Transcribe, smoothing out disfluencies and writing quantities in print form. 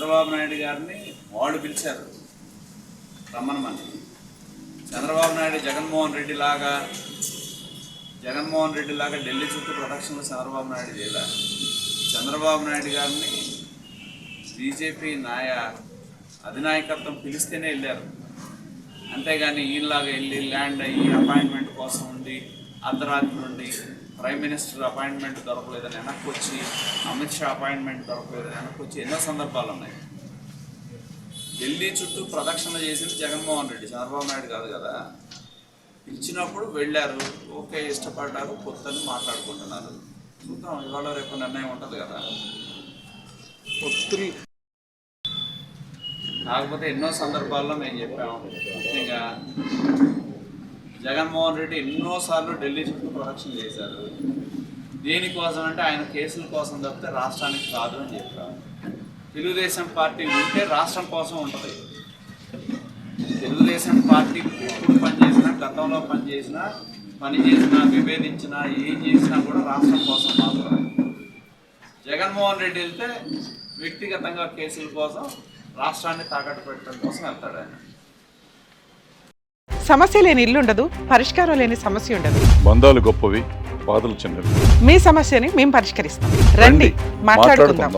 చంద్రబాబు నాయుడు గారిని వాళ్ళు పిలిచారు రమ్మనమని. చంద్రబాబు నాయుడు జగన్మోహన్ రెడ్డి లాగా ఢిల్లీ చుట్టూ ప్రొటెక్షన్లో చంద్రబాబు నాయుడు చేయలే. చంద్రబాబు నాయుడు గారిని బీజేపీ అధినాయకత్వం పిలిస్తేనే వెళ్ళారు. అంతేగాని ఈయనలాగా వెళ్ళి ల్యాండ్ అయ్యి అపాయింట్మెంట్ కోసం ఉండి అర్ధరాత్రి నుండి ప్రైమ్ మినిస్టర్ అపాయింట్మెంట్ దొరకలేదని వెనక్కి వచ్చి, అమిత్ షా అపాయింట్మెంట్ దొరకలేదని వెనక్కి వచ్చి ఎన్నో సందర్భాలు ఉన్నాయి. ఢిల్లీ చుట్టూ ప్రదక్షిణ చేసింది జగన్మోహన్ రెడ్డి, చంద్రబాబు నాయుడు కాదు కదా. పిలిచినప్పుడు వెళ్ళారు, ఓకే, ఇష్టపడ్డారు, కొత్తని మాట్లాడుకుంటున్నారు. చూద్దాం, ఇవాళ రేపు నిర్ణయం ఉంటుంది కదా. కాకపోతే ఎన్నో సందర్భాల్లో మేము చెప్పాము, ముఖ్యంగా జగన్మోహన్ రెడ్డి ఎన్నోసార్లు ఢిల్లీ చుట్టూ ప్రదక్షిణ చేశారు. దేనికోసం అంటే ఆయన కేసుల కోసం తప్పితే రాష్ట్రానికి కాదు అని చెప్పాము. తెలుగుదేశం పార్టీ ఉంటే రాష్ట్రం కోసం ఉంటుంది. తెలుగుదేశం పార్టీ ఎప్పుడు పనిచేసినా, గతంలో పనిచేసినా, విభేదించినా, ఏం చేసినా కూడా రాష్ట్రం కోసం మాత్రమే. జగన్మోహన్ రెడ్డి వెళ్తే వ్యక్తిగతంగా కేసుల కోసం, రాష్ట్రాన్ని తాకట్టు పెట్టడం కోసం వెళ్తాడు ఆయన. సమస్య లేని ఇల్లు ఉండదు, పరిష్కారం లేని సమస్య ఉండదు. బంధాలు గొప్పవి, బాధలు చిన్నవి. మీ సమస్యని మేము పరిష్కరిస్తాం. రండి, మాట్లాడుకుందాం.